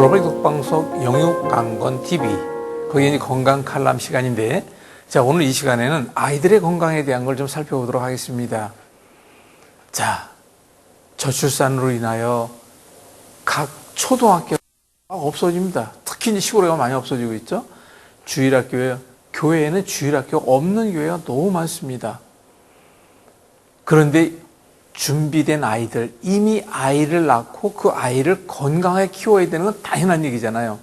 글로벌 독방속 영육강건TV, 거기 이제 건강 칼럼 시간인데, 자, 오늘 이 시간에는 아이들의 건강에 대한 걸 좀 살펴보도록 하겠습니다. 자, 저출산으로 인하여 각 초등학교가 없어집니다. 특히 이제 시골에 많이 없어지고 있죠. 교회에는 주일학교 없는 교회가 너무 많습니다. 그런데 준비된 아이들, 이미 아이를 낳고 그 아이를 건강하게 키워야 되는 건 당연한 얘기잖아요.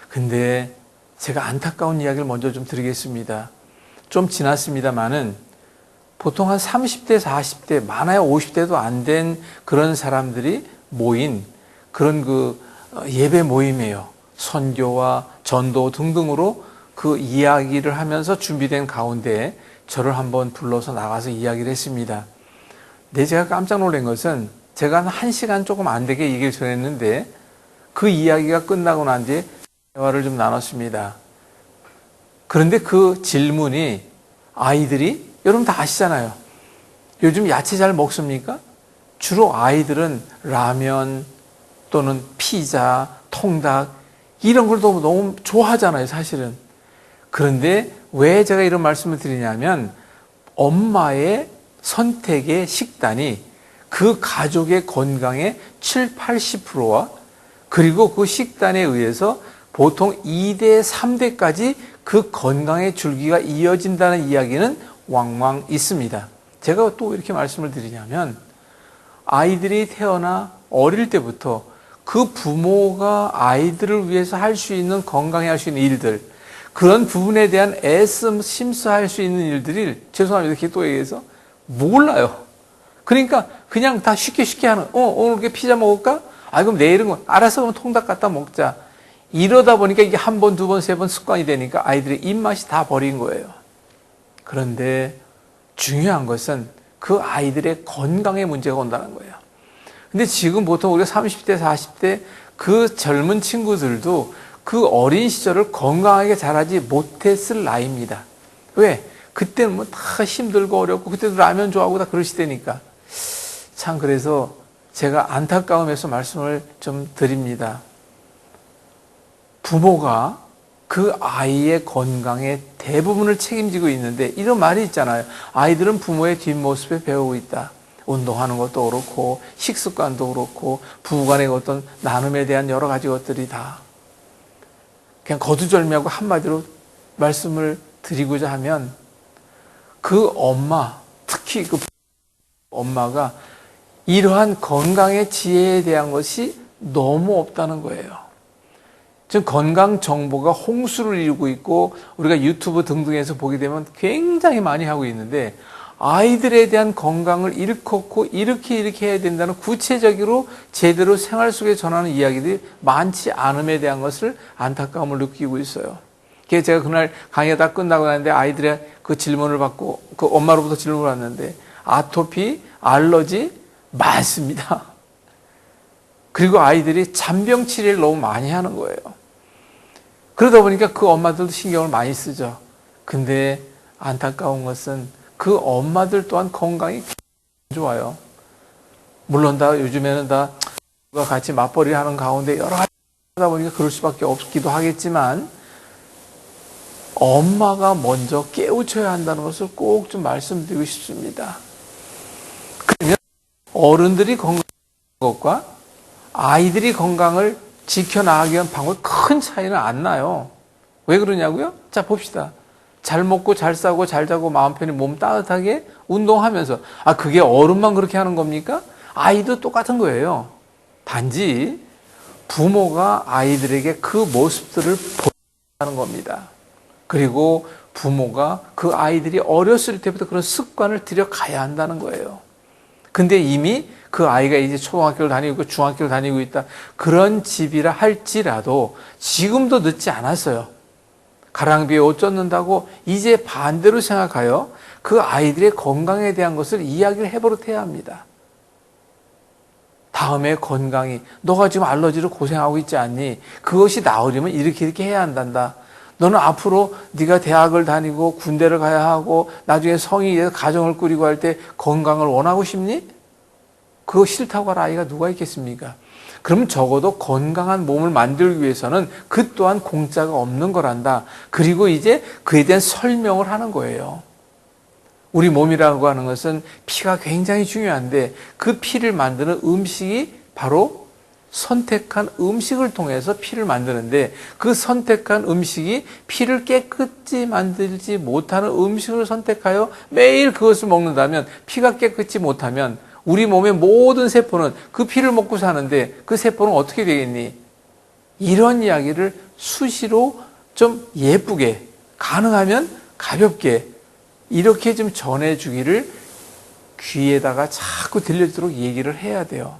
근데 제가 안타까운 이야기를 먼저 좀 드리겠습니다. 좀 지났습니다만은 보통 한 30대, 40대, 많아야 50대도 안 된 그런 사람들이 모인 그런 예배 모임이에요. 선교와 전도 등등으로 그 이야기를 하면서 준비된 가운데 저를 한번 불러서 나가서 이야기를 했습니다. 제가 깜짝 놀란 것은 제가 한 1시간 조금 안 되게 얘기를 전했는데 그 이야기가 끝나고 난 뒤에 대화를 좀 나눴습니다. 그런데 그 질문이 아이들이, 여러분 다 아시잖아요. 요즘 야채 잘 먹습니까? 주로 아이들은 라면 또는 피자, 통닭 이런 걸 너무 좋아하잖아요, 사실은. 그런데 왜 제가 이런 말씀을 드리냐면 엄마의 선택의 식단이 그 가족의 건강의 7, 80%와 그리고 그 식단에 의해서 보통 2대, 3대까지 그 건강의 줄기가 이어진다는 이야기는 왕왕 있습니다. 제가 또 이렇게 말씀을 드리냐면 아이들이 태어나 어릴 때부터 그 부모가 아이들을 위해서 할 수 있는, 건강에 할 수 있는 일들, 그런 부분에 대한 애씀, 심사할 수 있는 일들이, 죄송합니다, 이렇게 또 얘기해서 몰라요. 그러니까 그냥 다 쉽게 하는, 오늘 이렇게 피자 먹을까? 그럼 내일은 알아서 그럼 통닭 갖다 먹자. 이러다 보니까 이게 한 번, 두 번, 세 번 습관이 되니까 아이들의 입맛이 다 버린 거예요. 그런데 중요한 것은 그 아이들의 건강에 문제가 온다는 거예요. 근데 지금 보통 우리가 30대, 40대 그 젊은 친구들도 그 어린 시절을 건강하게 자라지 못했을 나이입니다. 왜? 그때는 다 힘들고 어렵고 그때도 라면 좋아하고 다 그러시다니까. 참, 그래서 제가 안타까움에서 말씀을 좀 드립니다. 부모가 그 아이의 건강의 대부분을 책임지고 있는데 이런 말이 있잖아요. 아이들은 부모의 뒷모습에 배우고 있다. 운동하는 것도 그렇고 식습관도 그렇고 부부간의 어떤 나눔에 대한 여러 가지 것들이 다. 그냥 거두절미하고 한마디로 말씀을 드리고자 하면 그 엄마, 특히 그 엄마가 이러한 건강의 지혜에 대한 것이 너무 없다는 거예요. 지금 건강 정보가 홍수를 이루고 있고 우리가 유튜브 등등에서 보게 되면 굉장히 많이 하고 있는데 아이들에 대한 건강을 일컫고 이렇게 해야 된다는 구체적으로 제대로 생활 속에 전하는 이야기들이 많지 않음에 대한 것을 안타까움을 느끼고 있어요. 그래서 제가 그날 강의가 다 끝나고 나는데 아이들의 그 질문을 받고 그 엄마로부터 질문을 받는데 아토피, 알러지 많습니다. 그리고 아이들이 잔병 치료를 너무 많이 하는 거예요. 그러다 보니까 그 엄마들도 신경을 많이 쓰죠. 근데 안타까운 것은 그 엄마들 또한 건강이 좋아요. 물론 요즘에는 같이 맞벌이 하는 가운데 여러 가지 하다 보니까 그럴 수밖에 없기도 하겠지만 엄마가 먼저 깨우쳐야 한다는 것을 꼭 좀 말씀드리고 싶습니다. 그러면 어른들이 건강한 것과 아이들이 건강을 지켜나가기 위한 방법 큰 차이는 안 나요. 왜 그러냐고요? 자, 봅시다. 잘 먹고 잘 싸고 잘 자고 마음 편히 몸 따뜻하게 운동하면서, 그게 어른만 그렇게 하는 겁니까? 아이도 똑같은 거예요. 단지 부모가 아이들에게 그 모습들을 보여주는 겁니다. 그리고 부모가 그 아이들이 어렸을 때부터 그런 습관을 들여가야 한다는 거예요. 근데 이미 그 아이가 이제 초등학교를 다니고 중학교를 다니고 있다. 그런 집이라 할지라도 지금도 늦지 않았어요. 가랑비에 옷 젖는다고 이제 반대로 생각하여 그 아이들의 건강에 대한 것을 이야기를 해버릇해야 합니다. 다음에 건강이, 너가 지금 알러지로 고생하고 있지 않니? 그것이 나으려면 이렇게 해야 한단다. 너는 앞으로 네가 대학을 다니고 군대를 가야 하고 나중에 성인이 돼서 가정을 꾸리고 할 때 건강을 원하고 싶니? 그거 싫다고 할 아이가 누가 있겠습니까? 그럼 적어도 건강한 몸을 만들기 위해서는 그 또한 공짜가 없는 거란다. 그리고 이제 그에 대한 설명을 하는 거예요. 우리 몸이라고 하는 것은 피가 굉장히 중요한데 그 피를 만드는 음식이 바로 선택한 음식을 통해서 피를 만드는데 그 선택한 음식이 피를 깨끗이 만들지 못하는 음식을 선택하여 매일 그것을 먹는다면 피가 깨끗이 못하면 우리 몸의 모든 세포는 그 피를 먹고 사는데 그 세포는 어떻게 되겠니? 이런 이야기를 수시로 좀 예쁘게 가능하면 가볍게 이렇게 좀 전해주기를 귀에다가 자꾸 들려주도록 얘기를 해야 돼요.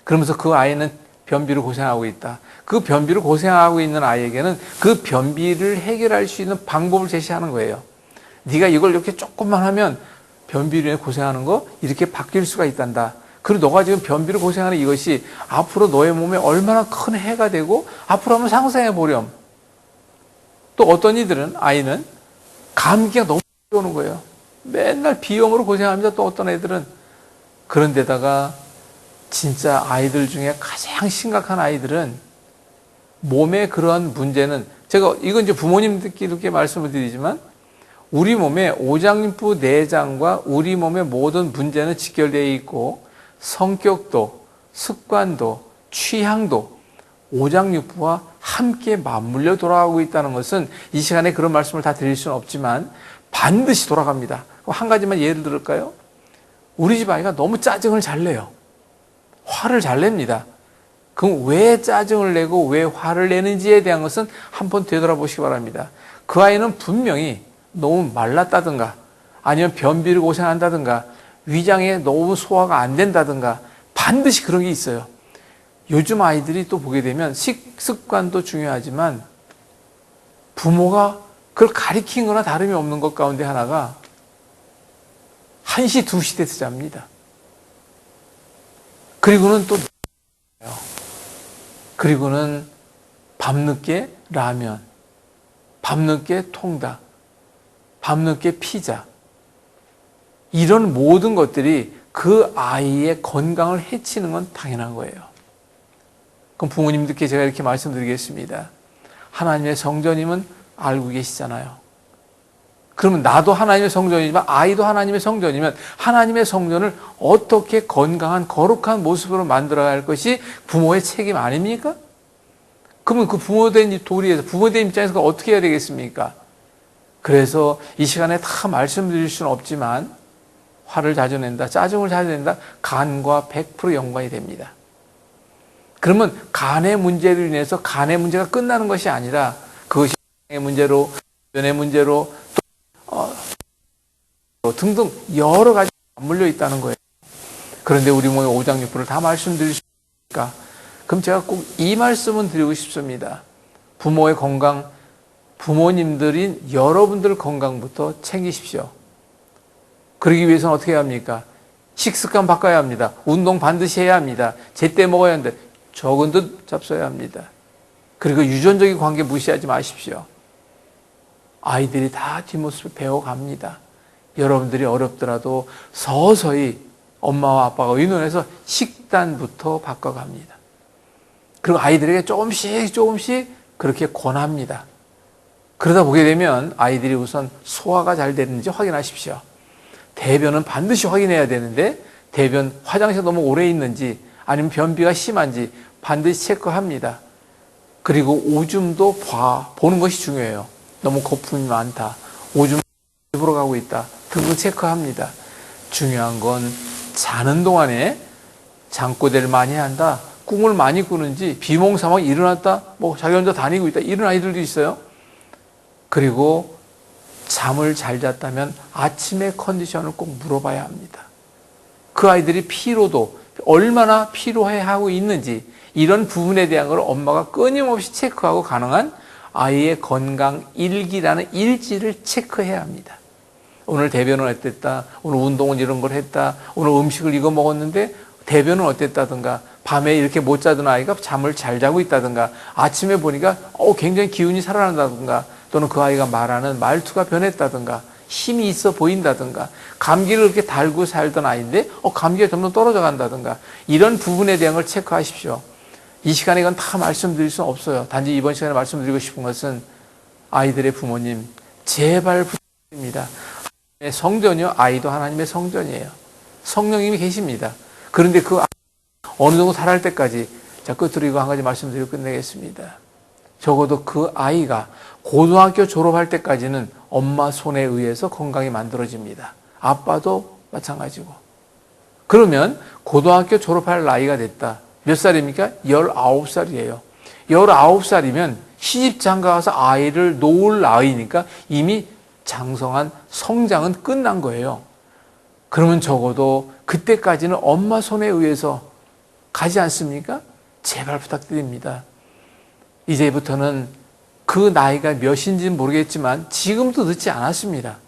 그러면서 그 아이는 변비로 고생하고 있다. 그 변비로 고생하고 있는 아이에게는 그 변비를 해결할 수 있는 방법을 제시하는 거예요. 네가 이걸 이렇게 조금만 하면 변비로 인해 고생하는 거 이렇게 바뀔 수가 있단다. 그리고 너가 지금 변비로 고생하는 이것이 앞으로 너의 몸에 얼마나 큰 해가 되고 앞으로 한번 상상해 보렴. 또 어떤 이들은 아이는 감기가 너무 오는 거예요. 맨날 비염으로 고생합니다. 또 어떤 애들은 그런데다가 진짜 아이들 중에 가장 심각한 아이들은 몸에 그러한 문제는 제가 이건 이제 부모님들께 말씀을 드리지만 우리 몸의 오장육부 내장과 우리 몸의 모든 문제는 직결되어 있고 성격도 습관도 취향도 오장육부와 함께 맞물려 돌아가고 있다는 것은 이 시간에 그런 말씀을 다 드릴 수는 없지만 반드시 돌아갑니다. 한 가지만 예를 들을까요? 우리 집 아이가 너무 짜증을 잘 내요. 화를 잘 냅니다. 그럼 왜 짜증을 내고 왜 화를 내는지에 대한 것은 한번 되돌아보시기 바랍니다. 그 아이는 분명히 너무 말랐다든가 아니면 변비를 고생한다든가 위장에 너무 소화가 안 된다든가 반드시 그런 게 있어요. 요즘 아이들이 또 보게 되면 식습관도 중요하지만 부모가 그걸 가리킨 거나 다름이 없는 것 가운데 하나가 1시, 2시 돼서 잡니다. 그리고는 또 그리고는 밤늦게 라면, 밤늦게 통닭, 밤늦게 피자 이런 모든 것들이 그 아이의 건강을 해치는 건 당연한 거예요. 그럼 부모님들께 제가 이렇게 말씀드리겠습니다. 하나님의 성전임은 알고 계시잖아요. 그러면 나도 하나님의 성전이지만 아이도 하나님의 성전이면 하나님의 성전을 어떻게 건강한 거룩한 모습으로 만들어야 할 것이 부모의 책임 아닙니까? 그러면 그 부모된 도리에서 부모된 입장에서 어떻게 해야 되겠습니까? 그래서 이 시간에 다 말씀드릴 수는 없지만 화를 자주 낸다, 짜증을 자주 낸다, 간과 100% 연관이 됩니다. 그러면 간의 문제로 인해서 간의 문제가 끝나는 것이 아니라 그것이 문제로, 변의 문제로 등등 여러 가지 맞물려 있다는 거예요. 그런데 우리 몸의 오장육부를 다 말씀드릴 수 있을까? 그럼 제가 꼭 이 말씀은 드리고 싶습니다. 부모의 건강, 부모님들인 여러분들 건강부터 챙기십시오. 그러기 위해서는 어떻게 해야 합니까? 식습관 바꿔야 합니다. 운동 반드시 해야 합니다. 제때 먹어야 하는데 적은 듯 잡숴야 합니다. 그리고 유전적인 관계 무시하지 마십시오. 아이들이 다 뒷모습을 배워갑니다. 여러분들이 어렵더라도 서서히 엄마와 아빠가 의논해서 식단부터 바꿔갑니다. 그리고 아이들에게 조금씩 그렇게 권합니다. 그러다 보게 되면 아이들이 우선 소화가 잘 되는지 확인하십시오. 대변은 반드시 확인해야 되는데 대변 화장실에 너무 오래 있는지 아니면 변비가 심한지 반드시 체크합니다. 그리고 오줌도 보는 것이 중요해요. 너무 거품이 많다. 오줌 입으로 가고 있다. 등등 체크합니다. 중요한 건 자는 동안에 잠꼬대를 많이 한다. 꿈을 많이 꾸는지 비몽사몽 일어났다. 자기 혼자 다니고 있다. 이런 아이들도 있어요. 그리고 잠을 잘 잤다면 아침의 컨디션을 꼭 물어봐야 합니다. 그 아이들이 피로도 얼마나 피로해하고 있는지 이런 부분에 대한 걸 엄마가 끊임없이 체크하고 가능한 아이의 건강 일기라는 일지를 체크해야 합니다. 오늘 대변은 어땠다. 오늘 운동은 이런 걸 했다. 오늘 음식을 이거 먹었는데 대변은 어땠다든가 밤에 이렇게 못 자던 아이가 잠을 잘 자고 있다든가 아침에 보니까 굉장히 기운이 살아난다든가 또는 그 아이가 말하는 말투가 변했다든가 힘이 있어 보인다든가, 감기를 그렇게 달고 살던 아이인데 감기가 점점 떨어져 간다든가, 이런 부분에 대한 걸 체크하십시오. 이 시간에 이건 다 말씀드릴 수는 없어요. 단지 이번 시간에 말씀드리고 싶은 것은 아이들의 부모님, 제발 부탁드립니다. 하나님의 성전이요, 아이도 하나님의 성전이에요. 성령님이 계십니다. 그런데 그 어느 정도 살아갈 때까지, 자, 끝으로 이거 한 가지 말씀드리고 끝내겠습니다. 적어도 그 아이가 고등학교 졸업할 때까지는 엄마 손에 의해서 건강이 만들어집니다. 아빠도 마찬가지고. 그러면 고등학교 졸업할 나이가 됐다. 몇 살입니까? 19살이에요. 19살이면 시집 장가 가서 아이를 놓을 나이니까 이미 장성한 성장은 끝난 거예요. 그러면 적어도 그때까지는 엄마 손에 의해서 가지 않습니까? 제발 부탁드립니다. 이제부터는 그 나이가 몇인지는 모르겠지만 지금도 늦지 않았습니다.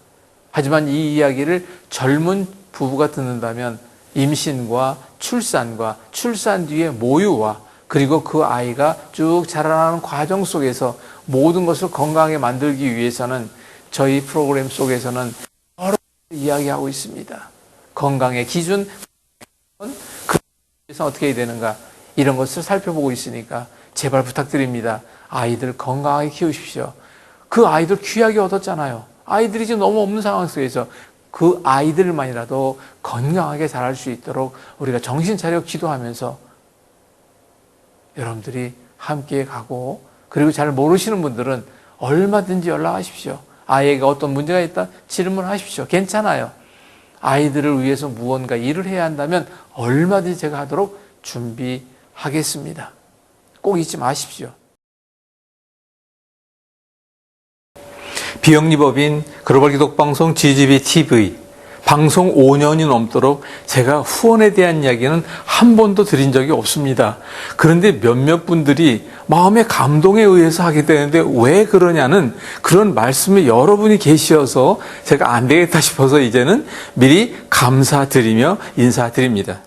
하지만 이 이야기를 젊은 부부가 듣는다면 임신과 출산과 출산 뒤의 모유와 그리고 그 아이가 쭉 자라나는 과정 속에서 모든 것을 건강하게 만들기 위해서는 저희 프로그램 속에서는 여러 가지 이야기하고 있습니다. 건강의 기준, 그래서 어떻게 해야 되는가, 이런 것을 살펴보고 있으니까 제발 부탁드립니다. 아이들 건강하게 키우십시오. 그 아이들 귀하게 얻었잖아요. 아이들이 지금 너무 없는 상황 속에서 그 아이들만이라도 건강하게 자랄 수 있도록 우리가 정신 차려 기도하면서 여러분들이 함께 가고, 그리고 잘 모르시는 분들은 얼마든지 연락하십시오. 아이가 어떤 문제가 있다 질문하십시오. 괜찮아요. 아이들을 위해서 무언가 일을 해야 한다면 얼마든지 제가 하도록 준비하겠습니다. 꼭 잊지 마십시오. 비영리법인 글로벌 기독방송 GGB TV 방송 5년이 넘도록 제가 후원에 대한 이야기는 한 번도 드린 적이 없습니다. 그런데 몇몇 분들이 마음의 감동에 의해서 하게 되는데 왜 그러냐는 그런 말씀이 여러분이 계셔서 제가 안 되겠다 싶어서 이제는 미리 감사드리며 인사드립니다.